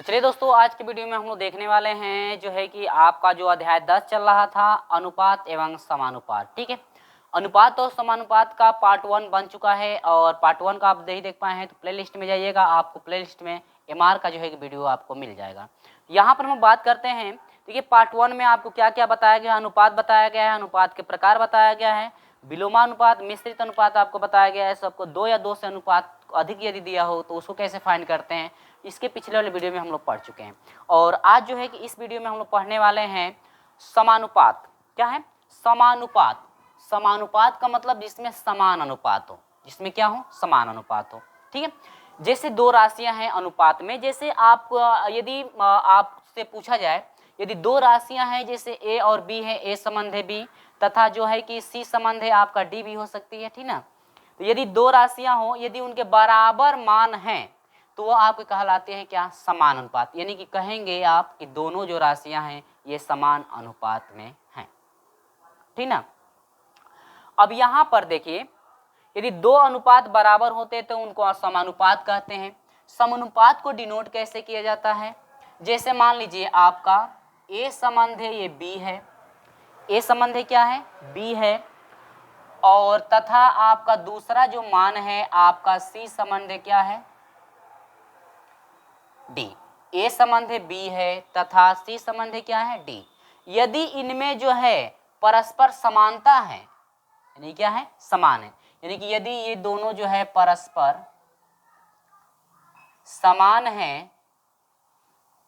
तो चलिए दोस्तों, आज की वीडियो में हम लोग देखने वाले हैं जो है कि आपका जो अध्याय 10 चल रहा था, अनुपात एवं समानुपात। ठीक है, अनुपात और समानुपात का पार्ट 1 बन चुका है और पार्ट 1 का आप नहीं देख पाए हैं तो प्लेलिस्ट में जाइएगा, आपको प्लेलिस्ट में एमआर का जो है कि वीडियो आपको मिल जाएगा। यहाँ पर हम बात करते हैं, देखिए पार्ट 1 में आपको क्या क्या बताया गया, अनुपात बताया गया है, अनुपात के प्रकार बताया गया है, विलोमानुपात, मिश्रित अनुपात आपको बताया गया है, सबको 2 या 2 से अनुपात अधिक यदि दिया हो तो उसको कैसे फाइंड करते हैं, इसके पिछले वाले वीडियो में हम लोग पढ़ चुके हैं। और आज जो है कि इस वीडियो में हम लोग पढ़ने वाले हैं समानुपात। क्या है? समानुपात। समानुपात का मतलब जिसमें समान अनुपात हो, जिसमें क्या हो? समान अनुपात हो। ठीक है, जैसे दो राशियां हैं अनुपात में, जैसे आप यदि आपसे पूछा जाए, यदि दो राशियां हैं जैसे ए और बी है, ए संबंध है बी, तथा जो है कि सी संबंध है आपका डी भी हो सकती है। ठीक ना, तो यदि दो राशियां हो, यदि उनके बराबर मान हैं तो वो आपके कहलाते हैं क्या? समान अनुपात। यानी कि कहेंगे आप कि दोनों जो राशियां हैं ये समान अनुपात में हैं। ठीक ना, अब यहां पर देखिए, यदि दो अनुपात बराबर होते तो उनको समानुपात कहते हैं। समानुपात को डिनोट कैसे किया जाता है? जैसे मान लीजिए आपका ए संबंध है, ये बी है, ए संबंध है क्या है? बी है, और तथा आपका दूसरा जो मान है आपका सी संबंध है क्या है? डी। ए संबंध है बी है तथा सी संबंध है क्या है? डी। यदि इनमें जो है परस्पर समानता है, यानी क्या है? समान है, यानी कि यदि ये दोनों जो है परस्पर समान है,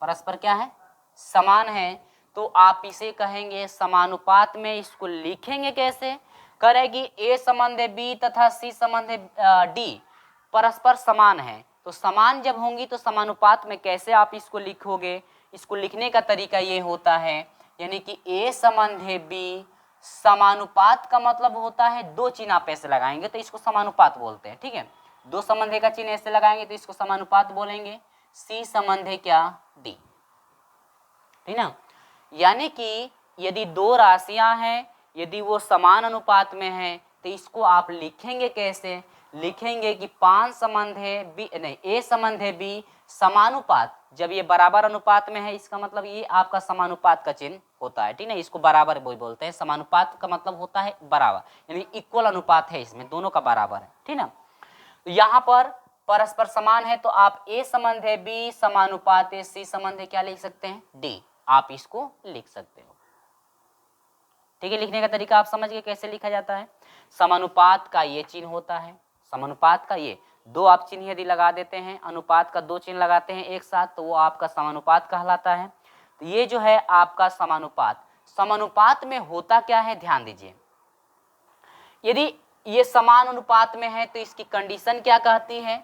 परस्पर क्या है? समान है, तो आप इसे कहेंगे समानुपात में। इसको लिखेंगे कैसे? करेगी ए संबंध है बी तथा सी संबंध है डी परस्पर समान है, तो समान जब होंगी तो समानुपात में कैसे आप इसको लिखोगे? इसको लिखने का तरीका ये होता है, यानी कि ए संबंध है बी, समानुपात का मतलब होता है दो चिन्ह आप ऐसे लगाएंगे तो इसको समानुपात बोलते हैं। ठीक है, दो संबंध का चिन्ह ऐसे लगाएंगे तो इसको समानुपात बोलेंगे। सी संबंध है क्या? डी। ठीक ना, यानी कि यदि दो राशियां हैं, यदि वो समान अनुपात में हैं तो इसको आप लिखेंगे कैसे? लिखेंगे कि 5 संबंध है बी, नहीं, ए संबंध है बी, समानुपात। जब ये बराबर अनुपात में है इसका मतलब ये आपका समानुपात का चिन्ह होता है। ठीक है, इसको बराबर बोलते हैं। समानुपात का मतलब होता है बराबर, यानी इक्वल अनुपात है, इसमें दोनों का बराबर है। ठीक ना, तो यहाँ पर परस्पर समान है तो आप ए संबंध है बी, समानुपात है सी संबंध है क्या लिख सकते हैं? डी। आप इसको लिख सकते हो। ठीक है, लिखने का तरीका आप समझ गए कैसे लिखा जाता है। समानुपात का ये चिन्ह होता है, समानुपात का ये दो आप चिन्ह यदि लगा देते हैं, अनुपात का दो चिन्ह लगाते हैं एक साथ तो वो आपका समानुपात कहलाता है। तो ये जो है आपका समानुपात। समानुपात में होता क्या है, ध्यान दीजिए, यदि ये समान अनुपात में है तो इसकी कंडीशन क्या कहती है?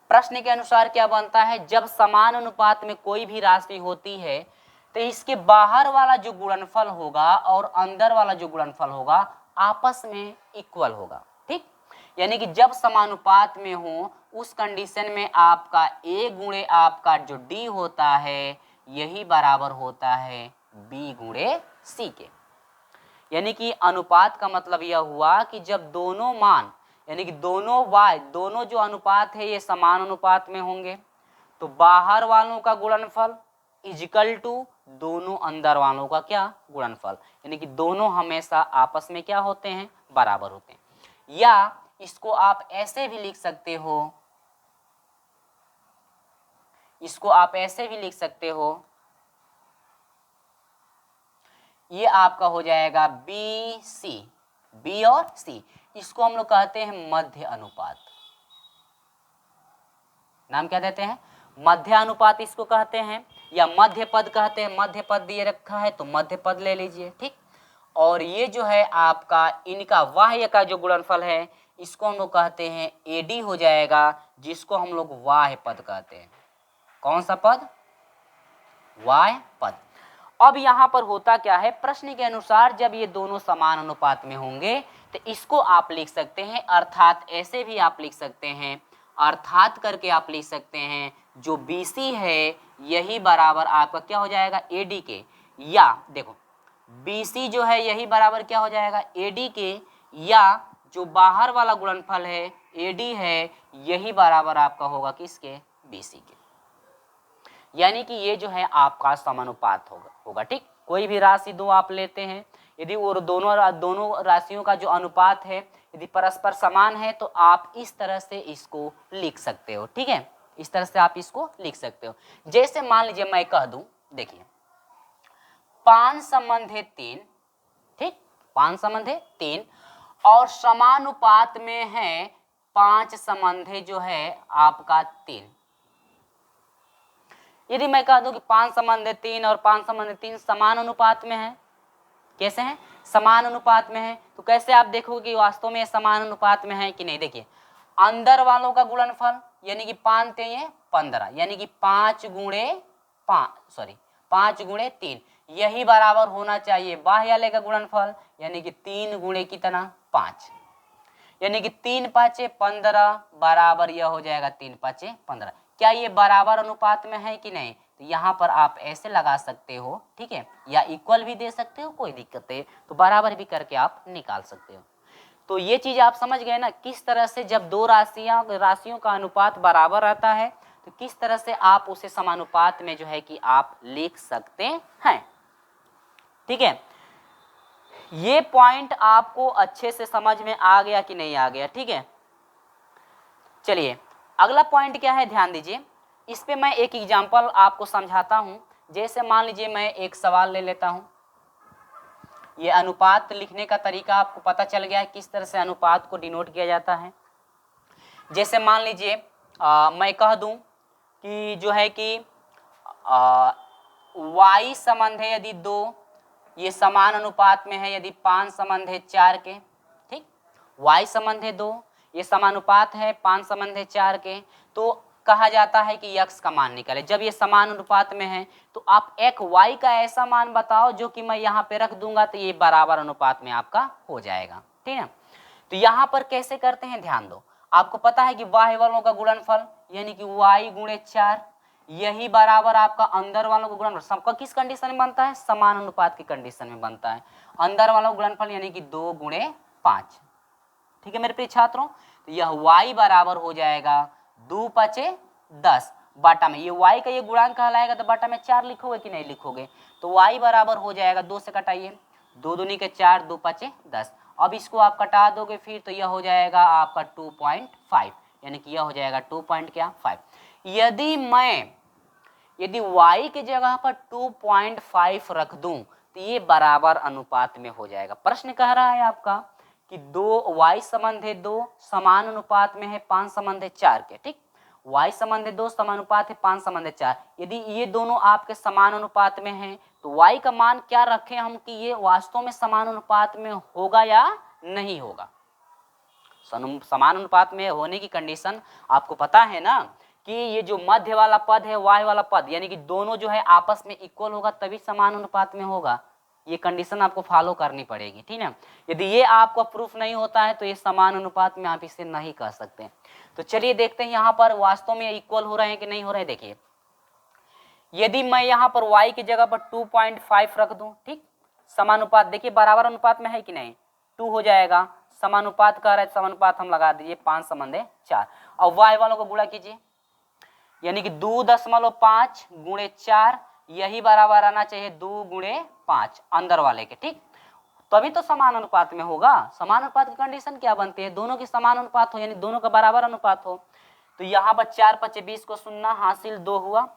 प्रश्न के अनुसार क्या बनता है? जब समान अनुपात में कोई भी राशि होती है तो इसके बाहर वाला जो गुणनफल होगा और अंदर वाला जो गुणनफल होगा आपस में इक्वल होगा। ठीक, यानी कि जब समानुपात में हो उस कंडीशन में आपका ए गुणे आपका जो डी होता है यही बराबर होता है बी गुणे सी के। यानी कि अनुपात का मतलब यह हुआ कि जब दोनों मान, यानी कि दोनों y, दोनों जो अनुपात है ये समान अनुपात में होंगे तो बाहर वालों का गुणनफल इजिकल टू दोनों अंदर वालों का क्या? गुणनफल। यानी कि दोनों हमेशा आपस में क्या होते हैं? बराबर होते हैं। या इसको आप ऐसे भी लिख सकते हो, इसको आप ऐसे भी लिख सकते हो, ये आपका हो जाएगा बी सी, बी और सी, इसको हम लोग कहते हैं मध्य अनुपात। नाम क्या देते हैं? मध्य अनुपात इसको कहते हैं, या मध्य पद कहते हैं। मध्य पद दिए रखा है तो मध्य पद ले लीजिए। ठीक, और ये जो है आपका इनका बाह्य का जो गुणनफल है इसको हम लोग कहते हैं एडी हो जाएगा, जिसको हम लोग बाह्य पद कहते हैं। कौन सा पद? बाह्य पद। अब यहाँ पर होता क्या है, प्रश्न के अनुसार जब ये दोनों समान अनुपात में होंगे तो इसको आप लिख सकते हैं, अर्थात ऐसे भी आप लिख सकते हैं, अर्थात करके आप लिख सकते हैं जो BC है यही बराबर आपका क्या हो जाएगा? AD के। या देखो BC जो है यही बराबर क्या हो जाएगा? AD के, या जो बाहर वाला गुणनफल है AD है यही बराबर आपका होगा किसके? BC के। यानी कि ये जो है आपका समानुपात होगा। ठीक, कोई भी राशि दो आप लेते हैं, यदि वो दोनों राशियों का जो अनुपात है यदि परस्पर समान है तो आप इस तरह से इसको लिख सकते हो। ठीक है, इस तरह से आप इसको लिख सकते हो। जैसे मान लीजिए मैं कह दूं, देखिए 5 संबंध है 3, ठीक, 5 संबंध है 3 और समानुपात में है 5 संबंध है जो है आपका 3। यदि मैं कह दूं कि 5 संबंध है 3 और 5 संबंध 3 समान अनुपात में है, कैसे हैं, समान अनुपात में है, तो कैसे आप देखोगे कि वास्तव में समान अनुपात में है कि नहीं। देखिए अंदर वालों का गुणनफल यानी कि 5 3 15 यानी कि 5 गुणे 3 यही बराबर होना चाहिए बाह्य वाले का गुणनफल यानी कि 3 गुणे कितना 5 यानी कि 3 5 15 बराबर यह हो जाएगा 3 5 15। क्या ये बराबर अनुपात में है कि नहीं, तो यहाँ पर आप ऐसे लगा सकते हो, ठीक है, या इक्वल भी दे सकते हो, कोई दिक्कत नहीं, तो बराबर भी करके आप निकाल सकते हो। तो ये चीज आप समझ गए ना, किस तरह से जब दो राशियों का अनुपात बराबर रहता है तो किस तरह से आप उसे समानुपात में जो है कि आप लिख सकते हैं। ठीक है, ये पॉइंट आपको अच्छे से समझ में आ गया कि नहीं आ गया। ठीक है, चलिए अगला पॉइंट क्या है, ध्यान दीजिए, इस पे मैं एक एग्जांपल आपको समझाता हूं। जैसे मान लीजिए मैं एक सवाल ले लेता हूं, ये अनुपात लिखने का तरीका आपको पता चल गया है किस तरह से अनुपात को डिनोट किया जाता है। जैसे मान लीजिए मैं कह दूं कि जो है कि y संबंध है यदि 2 ये समान अनुपात में है, यदि 5 संबंध है 4 के, ठीक, y संबंध है 2 ये समानुपात है 5 संबंध है 4 के, तो कहा जाता है कि x का मान निकले। जब ये समान अनुपात में है तो आप एक y का ऐसा मान बताओ जो कि मैं यहाँ पे रख दूंगा तो ये बराबर अनुपात में आपका हो जाएगा। ठीक है, तो यहाँ पर कैसे करते हैं ध्यान दो, आपको पता है कि बाह्य वालों का गुणनफल यानी कि y गुणे 4 यही बराबर आपका अंदर वालों का गुणनफल, सबका किस कंडीशन में बनता है, समान अनुपात की कंडीशन में बनता है। अंदर वालों का गुणनफल यानी कि 2 गुणे 5। ठीक है मेरे प्रिय छात्रों, तो यह y बराबर हो जाएगा 2 5 10 बाटा में, ये y का ये गुणांक कहलाएगा तो बाटा में 4 लिखोगे कि नहीं लिखोगे, तो y बराबर हो जाएगा 2 से कटाइए 2 दूनी के 4 2 5 10। अब इसको आप कटा दोगे फिर तो यह हो जाएगा आपका 2.5 यानी कि यह हो जाएगा 2.5। यदि y के जगह पर 2.5 रख दूं तो ये बराबर अनुपात में हो जाएगा। प्रश्न कह रहा है आपका कि 2 y संबंध है 2 समान अनुपात में है 5 संबंध है 4 के, ठीक, y संबंध है 2 समानुपात है 5 संबंध है 4, यदि ये दोनों आपके समान अनुपात में हैं तो y का मान क्या रखें हम कि ये वास्तव में समान अनुपात में होगा या नहीं होगा। समान अनुपात में होने की कंडीशन आपको पता है ना कि ये जो मध्य वाला पद है y वाला पद यानी कि दोनों जो है आपस में इक्वल होगा तभी समान अनुपात में होगा। ये कंडीशन आपको फॉलो करनी पड़ेगी। ठीक है, यदि ये आपको प्रूफ नहीं होता है तो ये समान अनुपात में आप इसे नहीं कह सकते। तो चलिए देखते हैं यहाँ पर वास्तव में इक्वल हो रहे हैं कि नहीं हो रहे। देखिए यदि मैं यहाँ पर y की जगह पर 2.5 रख दूं, ठीक, समानुपात देखिए बराबर अनुपात में है कि नहीं, 2 हो जाएगा, समानुपात कह रहा है समानुपात हम लगा दीजिए 5 संबंध है 4 और y वालों को गुणा कीजिए यानी कि 2.5 गुणे 4 यही बराबर आना चाहिए 2 गुणे 5 अंदर वाले के, ठीक, तभी तो समान अनुपात में होगा। समान अनुपात की कंडीशन क्या बनती है, दोनों की समान अनुपात हो यानी दोनों का बराबर अनुपात हो। तो यहाँ पर 4 5 20 को सुनना हासिल 2 हुआ,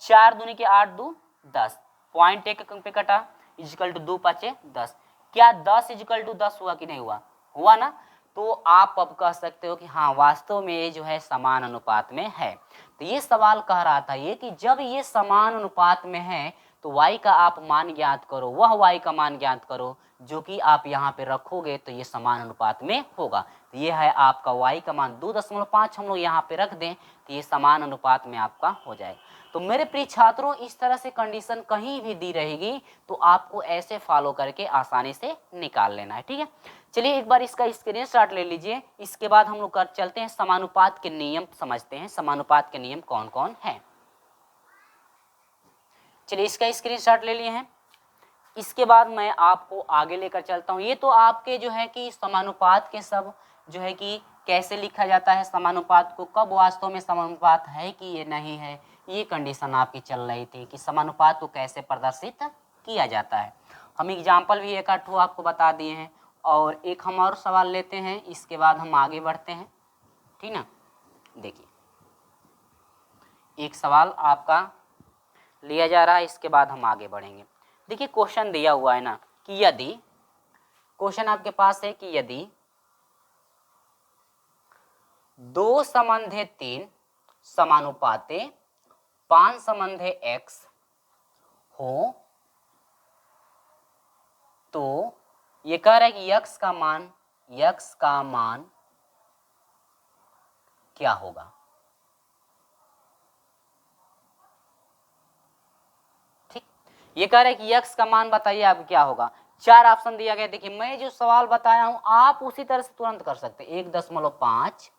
4 दूनी के 8 2 10 पॉइंट एक पे कटा इजिकल टू 2 5 10। क्या 10 इजिकल टू 10 हुआ कि नहीं हुआ, हुआ ना। तो आप अब कह सकते हो कि हाँ वास्तव में ये जो है समान अनुपात में है। तो ये सवाल कह रहा था ये कि जब ये समान अनुपात में है तो y का आप मान ज्ञात करो, वह y का मान ज्ञात करो जो कि आप यहाँ पे रखोगे तो ये समान अनुपात में होगा। तो ये है आपका y का मान 2.5 हम लोग यहाँ पे रख दें तो ये समान अनुपात में आपका हो जाएगा। तो मेरे प्रिय छात्रों इस तरह से कंडीशन कहीं भी दी रहेगी तो आपको ऐसे फॉलो करके आसानी से निकाल लेना है। ठीक है, चलिए एक बार इसका स्क्रीनशॉट ले लीजिए, इसके बाद हम लोग चलते हैं समानुपात के नियम समझते हैं, समानुपात के नियम कौन कौन हैं। चलिए इसका स्क्रीनशॉट ले लिए हैं, इसके बाद मैं आपको आगे लेकर चलता हूँ। ये तो आपके जो है कि समानुपात के सब जो है कि कैसे लिखा जाता है, समानुपात को कब वास्तव में समानुपात है कि ये नहीं है, ये कंडीशन आपकी चल रही थी कि समानुपात को कैसे प्रदर्शित किया जाता है। हम एग्जाम्पल भी एक आध आपको बता दिए हैं और एक हम और सवाल लेते हैं, इसके बाद हम आगे बढ़ते हैं, ठीक ना। देखिए एक सवाल आपका लिया जा रहा है, इसके बाद हम आगे बढ़ेंगे। देखिए क्वेश्चन दिया हुआ है ना कि यदि, क्वेश्चन आपके पास है कि यदि 2 संबंधे 3 समानुपाते 5 संबंधे x हो तो ये कह रहा है कि x का मान क्या होगा। ठीक, ये कह रहा है कि x का मान बताइए आप क्या होगा। 4 ऑप्शन दिया गया। देखिए मैं जो सवाल बताया हूं आप उसी तरह से तुरंत कर सकते हैं। 1.5,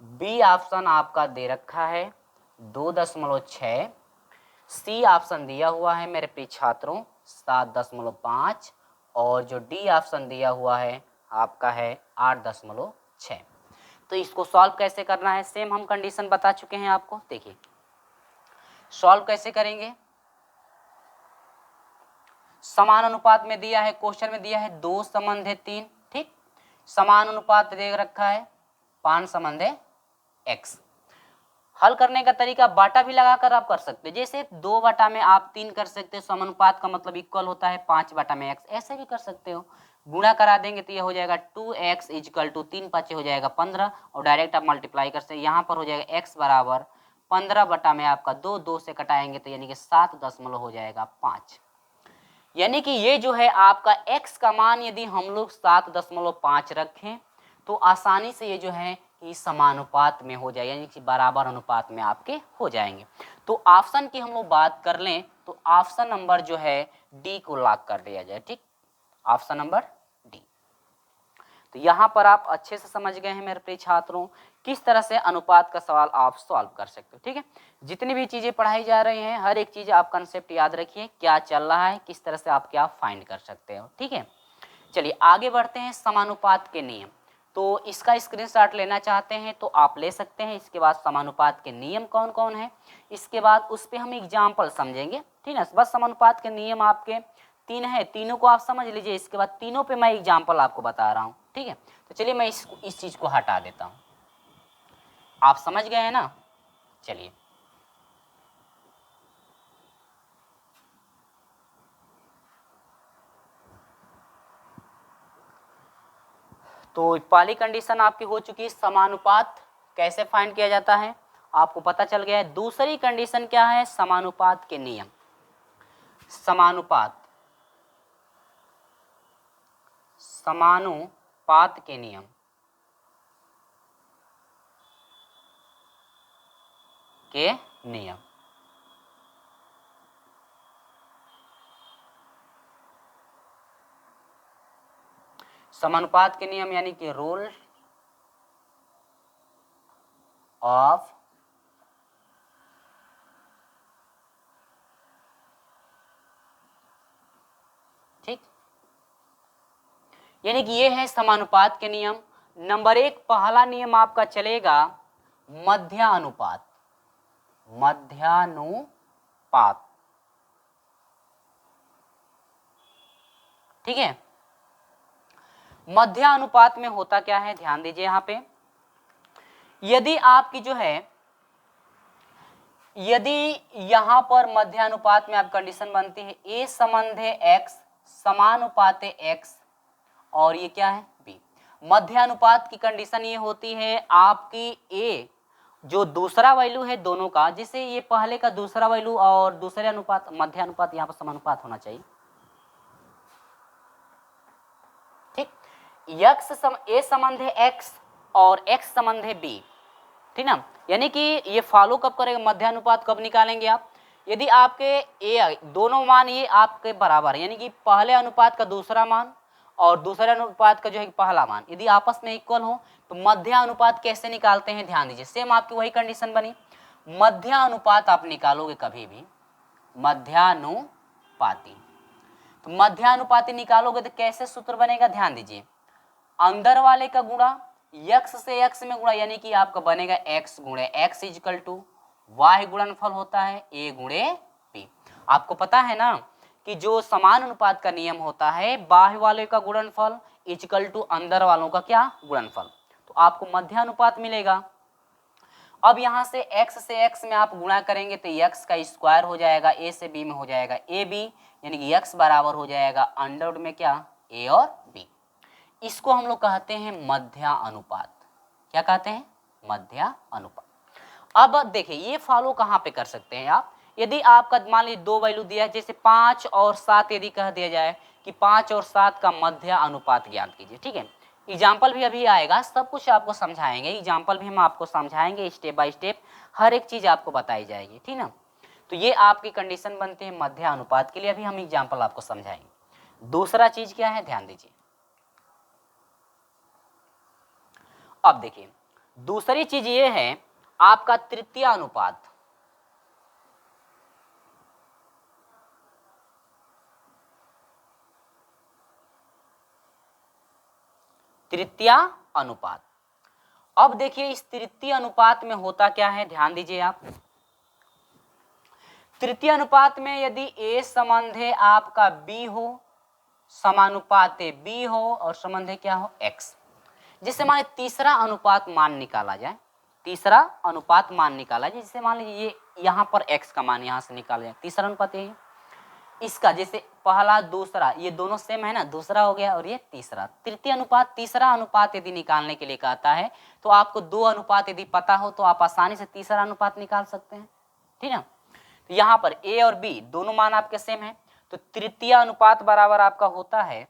बी ऑप्शन आपका दे रखा है 2.6, सी ऑप्शन दिया हुआ है मेरे प्रिय छात्रों 7.5 और जो डी ऑप्शन दिया हुआ है आपका है 8.6। तो इसको सॉल्व कैसे करना है, सेम हम कंडीशन बता चुके हैं आपको। देखिए सॉल्व कैसे करेंगे, समान अनुपात में दिया है, क्वेश्चन में दिया है 2 संबंधे 3, ठीक, समान अनुपात दे रखा है 5 संबंधे x। हल करने का तरीका बाटा भी लगाकर आप कर सकते हैं, जैसे 2 बटा में आप 3 कर सकते हो, समानुपात का मतलब इक्वल होता है 5 बटा में x, ऐसे भी कर सकते हो। गुणा करा देंगे तो ये हो जाएगा 2x इक्वल टू 3 5 हो जाएगा 15 और डायरेक्ट आप मल्टीप्लाई कर सकते हैं। यहाँ पर हो जाएगा x बराबर 15 बटा में आपका 2 से कटाएंगे तो यानी कि 7 हो जाएगा 5। यानी कि ये जो है आपका x का मान यदि हम लोग 7.5 रखें तो आसानी से ये जो है कि समानुपात में हो जाए, यानी कि बराबर अनुपात में आपके हो जाएंगे। तो ऑप्शन की हम लोग बात कर लें तो ऑप्शन नंबर जो है डी को लॉक कर दिया जाए, ठीक, ऑप्शन नंबर डी। तो यहाँ पर आप अच्छे से समझ गए हैं मेरे प्रिय छात्रों किस तरह से अनुपात का सवाल आप सॉल्व कर सकते हो। ठीक है, जितनी भी चीजें पढ़ाई जा रही हैं हर एक चीज आप कंसेप्ट याद रखिए, क्या चल रहा है, किस तरह से आप क्या फाइंड कर सकते हो। ठीक है, चलिए आगे बढ़ते हैं। समानुपात के नियम, तो इसका स्क्रीनशॉट लेना चाहते हैं तो आप ले सकते हैं। इसके बाद समानुपात के नियम कौन कौन है, इसके बाद उस पर हम एग्जाम्पल समझेंगे। ठीक है, बस समानुपात के नियम आपके 3 है, तीनों को आप समझ लीजिए। इसके बाद तीनों पे मैं एग्जाम्पल आपको बता रहा हूँ। ठीक है, तो चलिए मैं इस चीज को हटा देता हूँ। आप समझ गए हैं ना। चलिए तो पहली कंडीशन आपकी हो चुकी है, समानुपात कैसे फाइंड किया जाता है आपको पता चल गया है। दूसरी कंडीशन क्या है, समानुपात के नियम। समानुपात के नियम समानुपात के नियम यानी कि रूल ऑफ ठीक, यानी कि ये है समानुपात के नियम। नंबर 1 पहला नियम आपका चलेगा मध्यानुपात। ठीक है, मध्यानुपात में होता क्या है, ध्यान दीजिए यहाँ पे। यदि आपकी जो है, यदि यहां पर मध्यानुपात में आप कंडीशन बनती है ए संबंधे x समानुपाते x और ये क्या है b। मध्यानुपात की कंडीशन ये होती है आपकी a जो दूसरा वैल्यू है दोनों का, जिसे ये पहले का दूसरा वैल्यू और दूसरे अनुपात मध्यानुपात यहाँ पर समानुपात होना चाहिए। ठीक, a संबंधे x और x संबंधे b, ठीक ना। यानी कि ये फॉलो कब करेगा, मध्यानुपात कब निकालेंगे आप, यदि आपके ए दोनों मान ये आपके बराबर है, यानी कि पहले अनुपात का दूसरा मान और दूसरे अनुपात का जो है पहला मान यदि आपस में इक्वल हो तो मध्यानुपात कैसे निकालते हैं, ध्यान दीजिए। सेम आपकी वही कंडीशन बनी, मध्यानुपात आप निकालोगे कभी भी मध्यानुपाती, तो मध्यानुपाती निकालोगे तो कैसे सूत्र बनेगा, ध्यान दीजिए। अंदर वाले का गुणा x से x में गुणा, यानी कि आपका बनेगा x गुणे x इक्वल टू y गुणनफल होता है a गुणे b। आपको पता है ना कि जो समान अनुपात का नियम होता है, बाह्य वाले का गुणनफल इक्वल टू अंदर वालों का क्या गुणनफल, तो आपको मध्य अनुपात मिलेगा। अब यहाँ से x में आप गुणा करेंगे तो x का स्क्वायर हो जाएगा, a से b में हो जाएगा ए बी, यानी कि x बराबर हो जाएगा अंडर में क्या a और b। इसको हम लोग कहते हैं मध्य अनुपात। क्या कहते हैं? मध्य अनुपात। अब देखिए ये फॉलो कहाँ पे कर सकते हैं आप, यदि आपका मान लीजिए दो वैल्यू दिया है, जैसे 5 और 7 यदि कह दिया जाए कि 5 और 7 का मध्य अनुपात ज्ञात कीजिए, ठीक है। एग्जाम्पल भी अभी आएगा, सब कुछ आपको समझाएंगे, एग्जाम्पल भी हम आपको समझाएंगे, स्टेप बाय स्टेप हर एक चीज आपको बताई जाएगी, ठीक ना। तो ये आपकी कंडीशन बनते हैं मध्य अनुपात के लिए, अभी हम एग्जाम्पल आपको समझाएंगे। दूसरा चीज क्या है, ध्यान दीजिए। अब देखिए दूसरी चीज ये है आपका तृतीय अनुपात। तृतीय अनुपात। अब देखिए इस तृतीय अनुपात में होता क्या है, ध्यान दीजिए आप। तृतीय अनुपात में यदि a संबंध आपका b हो, समानुपात b हो और संबंध क्या हो x, जिससे मान लीजिए तीसरा अनुपात मान निकाला जाए, तीसरा अनुपात मान निकाला जाए, जिससे मान लीजिए ये यहाँ पर x का मान यहाँ से निकाला जाए, तीसरा अनुपात ये इसका, जैसे पहला दूसरा ये दोनों सेम है ना, दूसरा हो गया और ये तीसरा। तृतीय अनुपात तीसरा अनुपात यदि निकालने के लिए कहता है तो आपको दो अनुपात यदि पता हो तो आप आसानी से तीसरा अनुपात निकाल सकते हैं, ठीक है। तो यहाँ पर a और b दोनों मान आपके सेम है, तो तृतीय अनुपात बराबर आपका होता है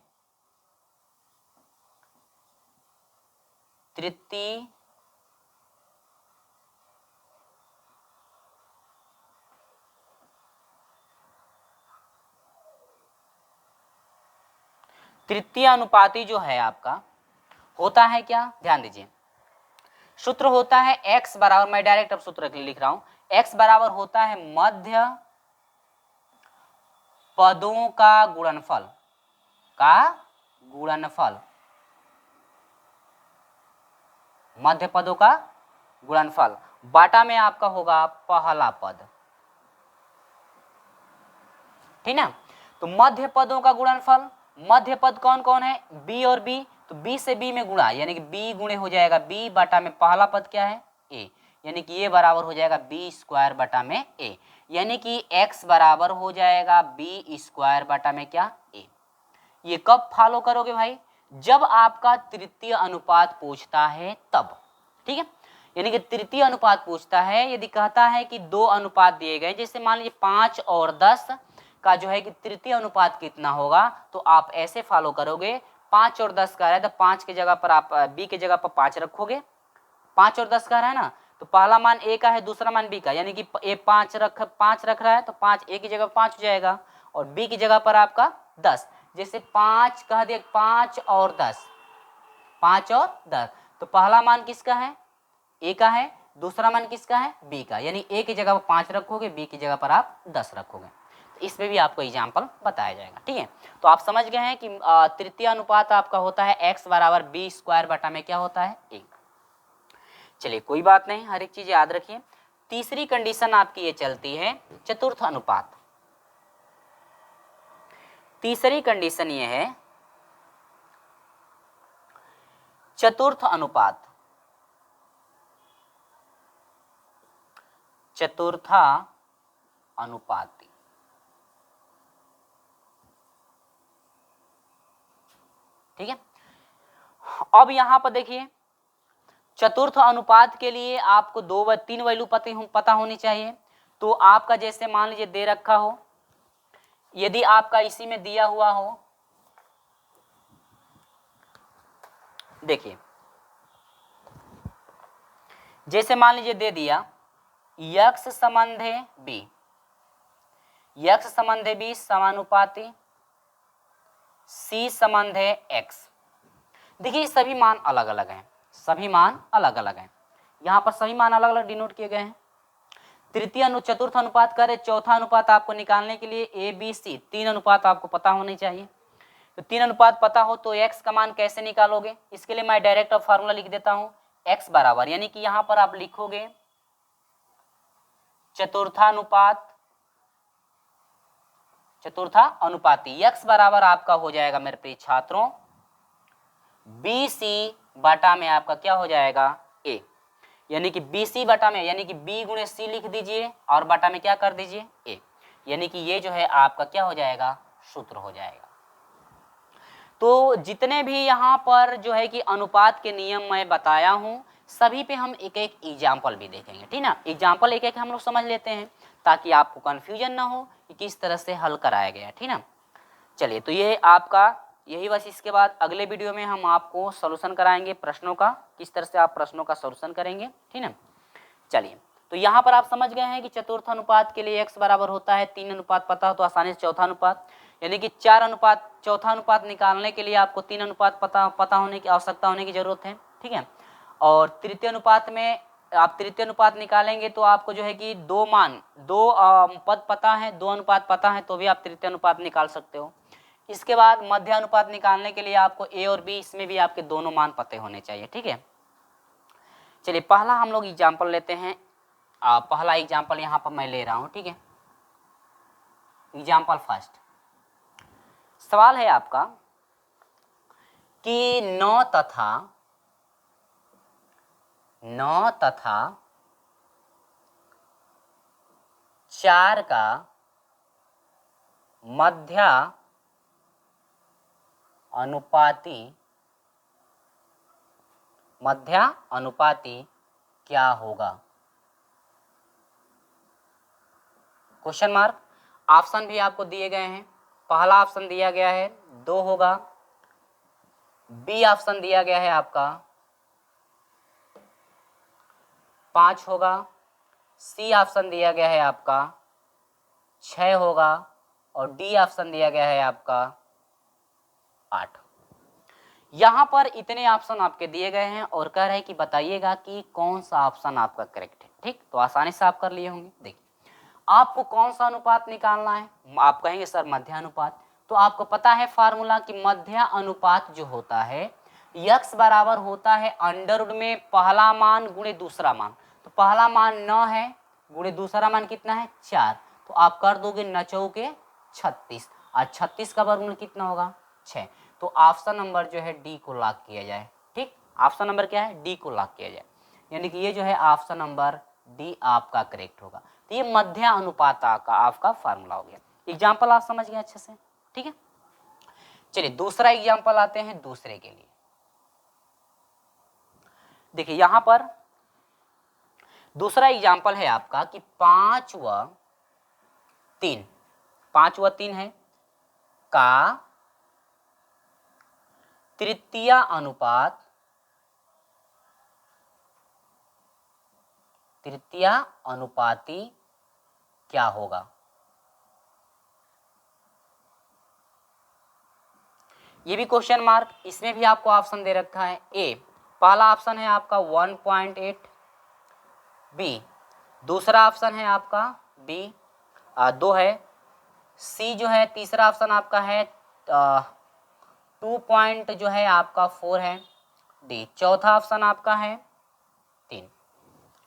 तृतीय तृतीय अनुपाती जो है आपका होता है क्या, ध्यान दीजिए। सूत्र होता है x बराबर, मैं डायरेक्ट अब सूत्र लिख रहा हूं, x बराबर होता है मध्य पदों का गुणनफल मध्य पदों का गुणनफल बाटा में आपका होगा पहला पद, ठीक ना। तो मध्य पदों का गुणनफल, मध्य पद कौन कौन है, b और b, तो b से b में गुणा, यानी कि b गुणे हो जाएगा b बटा में पहला पद क्या है a, यानी कि ये बराबर हो जाएगा b स्क्वायर बटा में a, यानी कि x बराबर हो जाएगा b स्क्वायर बटा में क्या a। ये कब फॉलो करोगे भाई, जब आपका तृतीय अनुपात पूछता है तब, ठीक है। यानी कि तृतीय अनुपात पूछता है, यदि कहता है कि दो अनुपात दिए गए, जैसे मान लीजिए 5 और 10 का जो है कि तृतीय अनुपात कितना होगा, तो आप ऐसे फॉलो करोगे, 5 और 10 का है तो 5 की जगह पर आप b की जगह पर 5 रखोगे, 5 और 10 का है ना, तो पहला मान a का है, दूसरा मान b का, यानी कि a 5 रख रहा है तो 5 a की जगह 5 हो जाएगा और b की जगह पर आपका 10, जैसे 5 कह दिया, 5 और 10, 5 और 10, तो पहला मान किसका है, a का है, दूसरा मान किसका है, b का, यानी a की जगह पर 5 रखोगे, b की जगह पर आप 10 रखोगे। तो इसमें भी आपको एग्जाम्पल बताया जाएगा, ठीक है। तो आप समझ गए हैं कि तृतीय अनुपात आपका होता है x बराबर b स्क्वायर बटा में क्या होता है a। चलिए कोई बात नहीं, हर एक चीज याद रखिए। तीसरी कंडीशन आपकी ये चलती है चतुर्थ अनुपात। तीसरी कंडीशन ये है चतुर्थ अनुपात, चतुर्था अनुपाती, ठीक है। अब यहां पर देखिए चतुर्थ अनुपात के लिए आपको 2 व 3 वैल्यू पता होनी चाहिए। तो आपका जैसे मान लीजिए दे रखा हो, यदि आपका इसी में दिया हुआ हो, देखिए जैसे मान लीजिए दे दिया x संबंधे b, x संबंधे b समानुपाती c संबंधे x। देखिए सभी मान अलग अलग हैं, सभी मान अलग अलग हैं, यहाँ पर सभी मान अलग अलग डिनोट किए गए हैं। तृतीय चतुर्थ अनुपात करे, चौथा अनुपात आपको निकालने के लिए ए बी सी 3 अनुपात आपको पता होने चाहिए। तो 3 अनुपात पता हो तो x का मान कैसे निकालोगे, इसके लिए मैं डायरेक्ट अब फार्मूला लिख देता हूँ, x बराबर, यानी कि यहाँ पर आप लिखोगे चतुर्थानुपाती x बराबर आपका हो जाएगा मेरे प्रिय छात्रों BC बटा में आपका क्या हो जाएगा A, यानी कि BC बटा में, यानी कि B गुणे C लिख दीजिए और बटा में क्या कर दीजिए A, यानी कि ये जो है आपका क्या हो जाएगा सूत्र हो जाएगा। तो जितने भी यहाँ पर जो है कि अनुपात के नियम मैं बताया हूँ सभी पे हम एक एक एग्जाम्पल भी देखेंगे, ठीक ना। एग्जाम्पल एक एक हम लोग समझ लेते हैं ताकि आपको कन्फ्यूजन ना हो कि किस तरह से हल कराया गया, ठीक ना। चलिए, तो ये आपका यही बस, इसके बाद अगले वीडियो में हम आपको सॉल्यूशन कराएंगे प्रश्नों का, किस तरह से आप प्रश्नों का सॉल्यूशन करेंगे, ठीक ना। चलिए, तो यहाँ पर आप समझ गए हैं कि चतुर्थ अनुपात के लिए x बराबर होता है 3 अनुपात पता हो तो आसानी से चौथा अनुपात, यानी कि 4 अनुपात चौथा अनुपात निकालने के लिए आपको 3 अनुपात पता होने की आवश्यकता होने की जरूरत है, ठीक है। और तृतीय अनुपात में आप तृतीय अनुपात निकालेंगे तो आपको जो है कि दो पद पता है, 2 अनुपात पता है तो भी आप तृतीय अनुपात निकाल सकते हो। इसके बाद मध्य अनुपात निकालने के लिए आपको A और B, इसमें भी आपके दोनों मान पते होने चाहिए, ठीक है। चलिए, पहला हम लोग एग्जाम्पल लेते हैं। पहला एग्जाम्पल यहाँ पर मैं ले रहा हूँ, ठीक है। एग्जाम्पल फर्स्ट सवाल है आपका कि 9 तथा 4 का मध्य अनुपाती क्या होगा? Question mark. ऑप्शन भी आपको दिए गए हैं। पहला ऑप्शन दिया गया है 2 होगा, बी ऑप्शन दिया गया है आपका 5 होगा, सी ऑप्शन दिया गया है आपका 6 होगा और डी ऑप्शन दिया गया है आपका 8। यहाँ पर इतने ऑप्शन आपके दिए गए हैं और कह रहे हैं कि बताइएगा कि कौन सा ऑप्शन आपका करेक्ट है, ठीक। तो आसानी से आप कर लिए होंगे। देखिए, आपको कौन सा अनुपात निकालना है, आप कहेंगे सर मध्य अनुपात, तो आपको पता है फार्मूला कि मध्य अनुपात जो होता है x बराबर होता है अंडर में पहला मान गुणे दूसरा मान। तो पहला मान 9 है गुणे दूसरा मान कितना है 4, तो आप कर दोगे 9 चौके 36 और 36 का वर्गमूल कितना होगा 6। तो ऑप्शन नंबर जो है डी को लॉक किया जाए, ठीक। ऑप्शन नंबर क्या है डी को लॉक किया जाए, यानी कि ये जो है ऑप्शन नंबर डी आपका करेक्ट होगा। तो ये मध्य अनुपात का आपका फार्मूला हो गया। एग्जाम्पल आप समझ गए अच्छे से, ठीक है। चलिए, दूसरा एग्जाम्पल आते हैं दूसरे के लिए। देखिए, यहां पर दूसरा एग्जाम्पल है आपका कि 5 व 3 है का तृतीय अनुपाती क्या होगा? ये भी क्वेश्चन मार्क। इसमें भी आपको ऑप्शन दे रखा है ए, पहला ऑप्शन है आपका 1.8, बी दूसरा ऑप्शन है आपका बी 2 है, सी जो है तीसरा ऑप्शन आपका है 2 पॉइंट जो है आपका 4 है, डी चौथा ऑप्शन आपका है 3,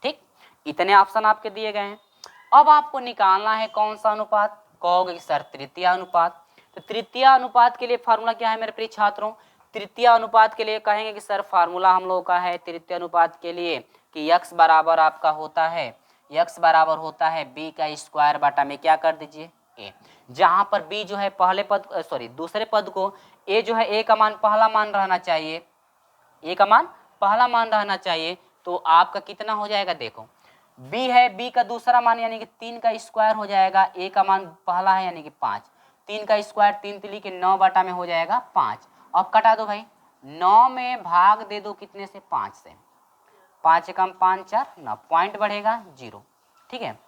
ठीक। इतने ऑप्शन आपके दिए गए हैं। अब आपको निकालना है कौन सा अनुपात, कहोगे सर तृतीय अनुपात। तो तृतीय अनुपात के लिए फार्मूला क्या है मेरे प्रिय छात्रों? तृतीय अनुपात के लिए कहेंगे कि सर फार्मूला हम लोगों का है तृतीय अनुपात के लिए कि x बराबर आपका होता है b का स्क्वायर बटा में क्या कर दीजिए a, जहां पर b जो है पहले पद दूसरे पद को a जो है a का मान पहला मान रहना चाहिए, a का मान पहला मान रहना चाहिए। तो आपका कितना हो जाएगा, देखो b है, b का दूसरा मान यानी कि 3 का स्क्वायर हो जाएगा, a का मान पहला है यानी कि 5, 3 का स्क्वायर 3 3 के 9 बटा में हो जाएगा 5। अब कटा दो भाई, 9 में भाग दे दो कितने से 5 से, 5 कम 5 4 9, पॉइंट बढ़ेगा 0, ठीक है।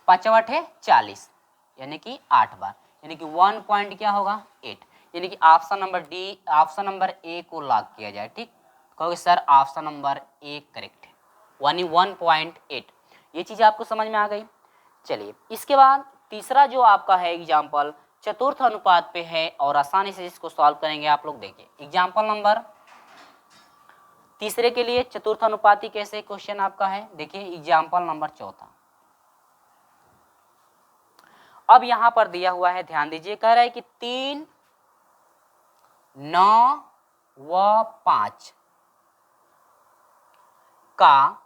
5 8 40 यानी कि 8 बार, यानी कि 1 पॉइंट क्या होगा 8, यानी कि option number D option number A को लॉक किया जाए, ठीक। कहोगे sir option number A correct है, 1.8। ये चीज़ आपको समझ में आ गई। चलिए, इसके बाद तीसरा जो आपका है एग्जाम्पल चतुर्थ अनुपात पे है और आसानी से इसको सॉल्व करेंगे आप लोग। देखिए, एग्जाम्पल नंबर तीसरे के लिए चतुर्थ अनुपाती कैसे क्वेश्चन आपका है। देखिए एग्जाम्पल नंबर चौथा, अब यहां पर दिया हुआ है, ध्यान दीजिए, कह रहा है कि 3, 9 व 5 का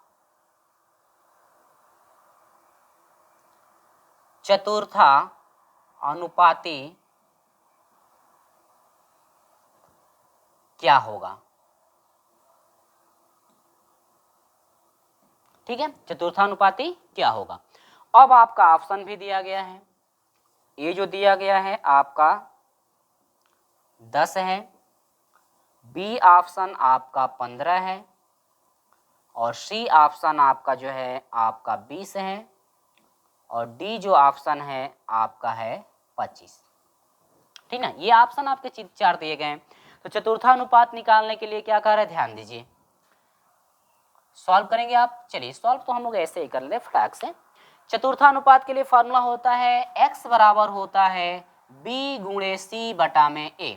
चतुर्था अनुपाती क्या होगा। ठीक है, चतुर्थानुपाती क्या होगा। अब आपका ऑप्शन भी दिया गया है, ये जो दिया गया है आपका 10 है, बी ऑप्शन आपका 15 है, और सी ऑप्शन आपका जो है आपका 20 है, और डी जो ऑप्शन है आपका है 25। ठीक ना, ये ऑप्शन आपके 4 दिए गए हैं। तो चतुर्थानुपात निकालने के लिए क्या कर रहे हैं, ध्यान दीजिए, सॉल्व करेंगे आप। चलिए सॉल्व तो हम लोग ऐसे ही कर ले फटाक से। चतुर्थानुपात के लिए फॉर्मूला होता है x बराबर होता है b गुणे c बटा में a।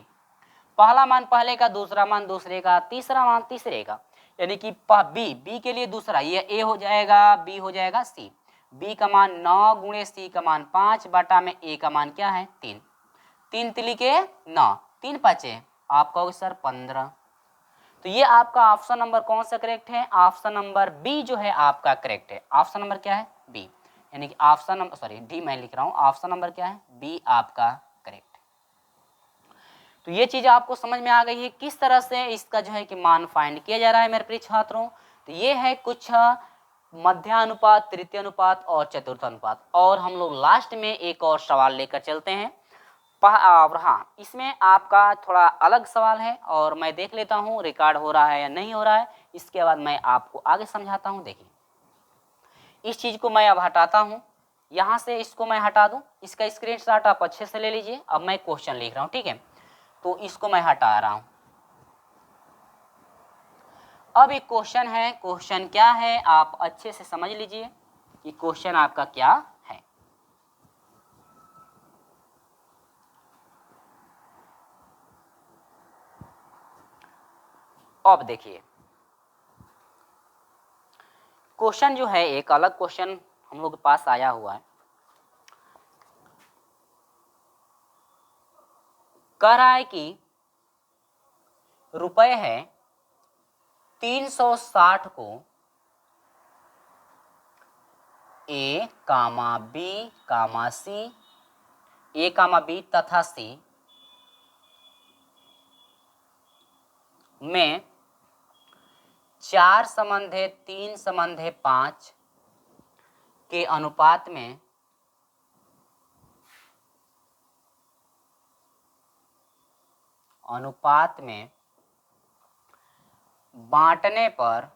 पहला मान पहले का, दूसरा मान दूसरे का, तीसरा मान तीसरे का, यानी कि b के लिए दूसरा ये a हो जाएगा, b हो जाएगा c। b का मान 9 गुणे c का मान 5 बटा में a का मान क्या है 3। 3 तिली के 9, 3 5 आप कहोगे सर 15। तो ये आपका ऑप्शन नंबर कौन सा करेक्ट है, ऑप्शन नंबर बी जो है आपका करेक्ट है। ऑप्शन नंबर क्या है, बी, यानी कि ऑप्शन नंबर, सॉरी डी मैं लिख रहा हूँ, ऑप्शन नंबर क्या है, बी आपका करेक्ट। तो ये चीज आपको समझ में आ गई है किस तरह से इसका जो है कि मान फाइंड किया जा रहा है मेरे प्रिय छात्रों। तो ये है कुछ मध्यानुपात, तृतीय अनुपात और चतुर्थ अनुपात। और हम लोग लास्ट में एक और सवाल लेकर चलते हैं। और हाँ, इसमें आपका थोड़ा अलग सवाल है और मैं देख लेता हूँ रिकॉर्ड हो रहा है या नहीं हो रहा है, इसके बाद मैं आपको आगे समझाता हूँ। देखिए इस चीज़ को मैं अब हटाता हूँ, यहाँ से इसको मैं हटा दूँ, इसका स्क्रीनशॉट आप अच्छे से ले लीजिए। अब मैं क्वेश्चन लिख रहा हूँ, ठीक है, तो इसको मैं हटा रहा हूँ। अब एक क्वेश्चन है, क्वेश्चन क्या है आप अच्छे से समझ लीजिए कि क्वेश्चन आपका क्या है। अब देखिए क्वेश्चन जो है एक अलग क्वेश्चन हम लोग के पास आया हुआ है। कह रहा है कि रुपए है 360 को ए कामा बी कामा सी, ए कामा बी तथा सी में 4 संबंधे 3 संबंधे 5 के अनुपात में बांटने पर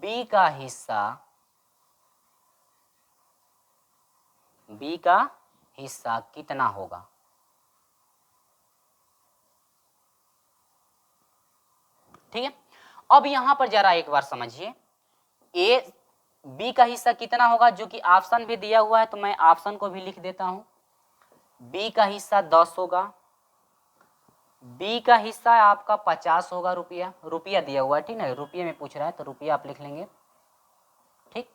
बी का हिस्सा कितना होगा। ठीक है, अब यहां पर जरा एक बार समझिए, ए बी का हिस्सा कितना होगा, जो कि ऑप्शन भी दिया हुआ है, तो मैं ऑप्शन को भी लिख देता हूं। बी का हिस्सा 10 होगा, बी का हिस्सा आपका 50 होगा, रुपया दिया हुआ है, ठीक है, रुपये में पूछ रहा है तो रुपया आप लिख लेंगे। ठीक,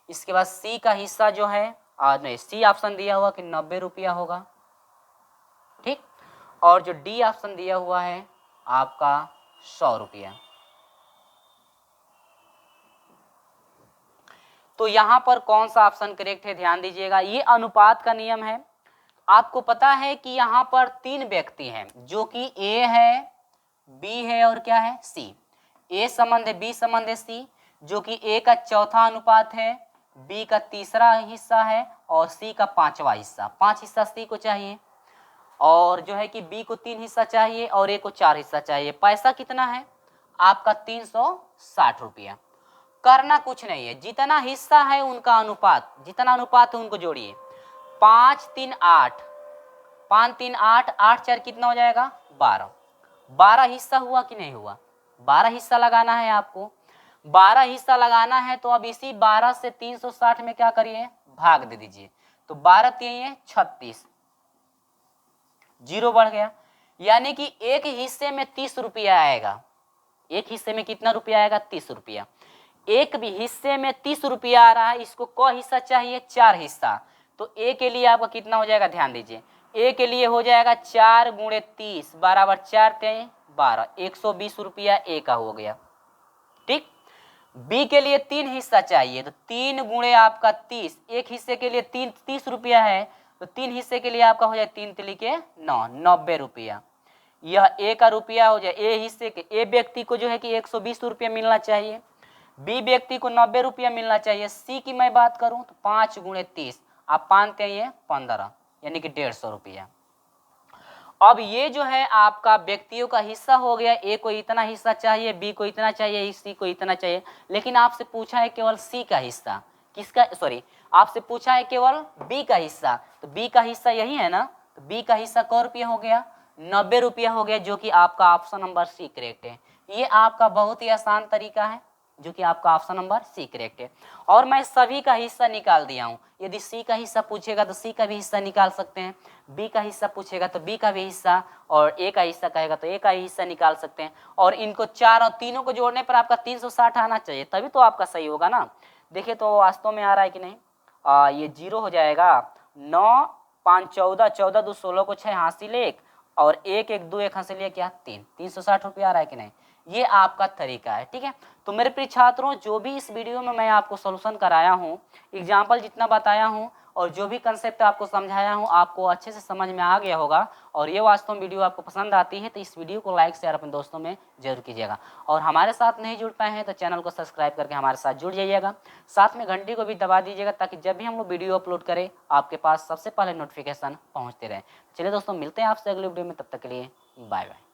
इसके बाद सी का हिस्सा जो है नहीं, सी ऑप्शन दिया हुआ कि 90 रुपया होगा। ठीक, और जो डी ऑप्शन दिया हुआ है आपका 100 रुपया। तो यहां पर कौन सा ऑप्शन करेक्ट है, ध्यान दीजिएगा, ये अनुपात का नियम है। आपको पता है कि यहाँ पर 3 व्यक्ति हैं, जो कि ए है, बी है और क्या है, सी। ए संबंध है, बी संबंध है, सी, जो कि ए का चौथा अनुपात है, बी का तीसरा हिस्सा है और सी का 5वां हिस्सा। 5 हिस्सा सी को चाहिए, और जो है कि बी को 3 हिस्सा चाहिए और ए को 4 हिस्सा चाहिए। पैसा कितना है आपका 360 रुपया। करना कुछ नहीं है, जितना हिस्सा है उनका अनुपात, जितना अनुपात है उनको जोड़िए। 5 3 8, 5 3 8, 8 4 कितना हो जाएगा 12। 12 हिस्सा हुआ कि नहीं हुआ, 12 हिस्सा लगाना है आपको। 12 हिस्सा लगाना है तो अब इसी 12 से 360 में क्या करिए, भाग दे दीजिए। तो 12 3 36, जीरो बढ़ गया, यानी कि एक हिस्से में 30 रुपया आएगा। एक हिस्से में कितना रुपया आएगा, 30 रुपया। एक भी हिस्से में 30 रुपया आ रहा है, इसको क हिस्सा चाहिए, 4 हिस्सा। तो ए के लिए आपका कितना हो जाएगा, ध्यान दीजिए, ए के लिए हो जाएगा 4 गुणे 30 बराबर 4 तेईं 12, 120 रुपया ए का हो गया। ठीक। बी के लिए 3 हिस्सा चाहिए, तो 3 गुणे आपका 30, एक हिस्से के लिए 30 रुपया है, तो 3 हिस्से के लिए आपका हो जाए 3 तिली के 9, 90 रुपया। यह ए का रुपया हो जाए, ए हिस्से के, ए व्यक्ति को जो है कि 120 रुपया मिलना चाहिए, बी व्यक्ति को 90 रुपया मिलना चाहिए। सी की मैं बात करूं तो 5 गुणे 30, आप मानते हैं 15, यानी कि 150 रुपया। अब ये जो है आपका व्यक्तियों का हिस्सा हो गया, ए को इतना हिस्सा चाहिए, बी को इतना चाहिए, सी को इतना चाहिए, लेकिन आपसे पूछा है केवल सी का हिस्सा, किसका, सॉरी, आपसे पूछा है केवल बी का हिस्सा, तो बी का हिस्सा यही है ना, तो बी का हिस्सा क रुपया हो गया, 90 रुपया हो गया, जो कि आपका ऑप्शन नंबर सी करेक्ट है। ये आपका बहुत ही आसान तरीका है, जो कि आपका ऑप्शन नंबर सी करेक्ट है। और मैं सभी का हिस्सा निकाल दिया हूँ, यदि सी का हिस्सा पूछेगा तो सी का भी हिस्सा निकाल सकते हैं, बी का हिस्सा पूछेगा तो बी का भी हिस्सा, और ए का हिस्सा कहेगा तो ए का ही हिस्सा निकाल सकते हैं। और इनको चार और तीनों को जोड़ने पर आपका 360 आना चाहिए, तभी तो आपका सही होगा ना। देखिए तो वास्तव में आ रहा है कि नहीं, ये 0 हो जाएगा, 9 5 14, 14 2 16 को 6 हासिल 1, और 1 1 2 1 हासिल क्या 3, 360 रुपया आ रहा है कि नहीं। ये आपका तरीका है, ठीक है। तो मेरे प्रिय छात्रों, जो भी इस वीडियो में मैं आपको सॉल्यूशन कराया हूँ, एग्जाम्पल जितना बताया हूँ, और जो भी कंसेप्ट आपको समझाया हूँ, आपको अच्छे से समझ में आ गया होगा। और ये वास्तव में वीडियो आपको पसंद आती है तो इस वीडियो को लाइक शेयर अपने दोस्तों में जरूर कीजिएगा। और हमारे साथ नहीं जुड़ पाए हैं तो चैनल को सब्सक्राइब करके हमारे साथ जुड़ जाइएगा, साथ में घंटी को भी दबा दीजिएगा, ताकि जब भी हम लोग वीडियो अपलोड करें आपके पास सबसे पहले नोटिफिकेशन पहुँचते रहे। चलिए दोस्तों, मिलते हैं आपसे अगले वीडियो में, तब तक के लिए बाय बाय।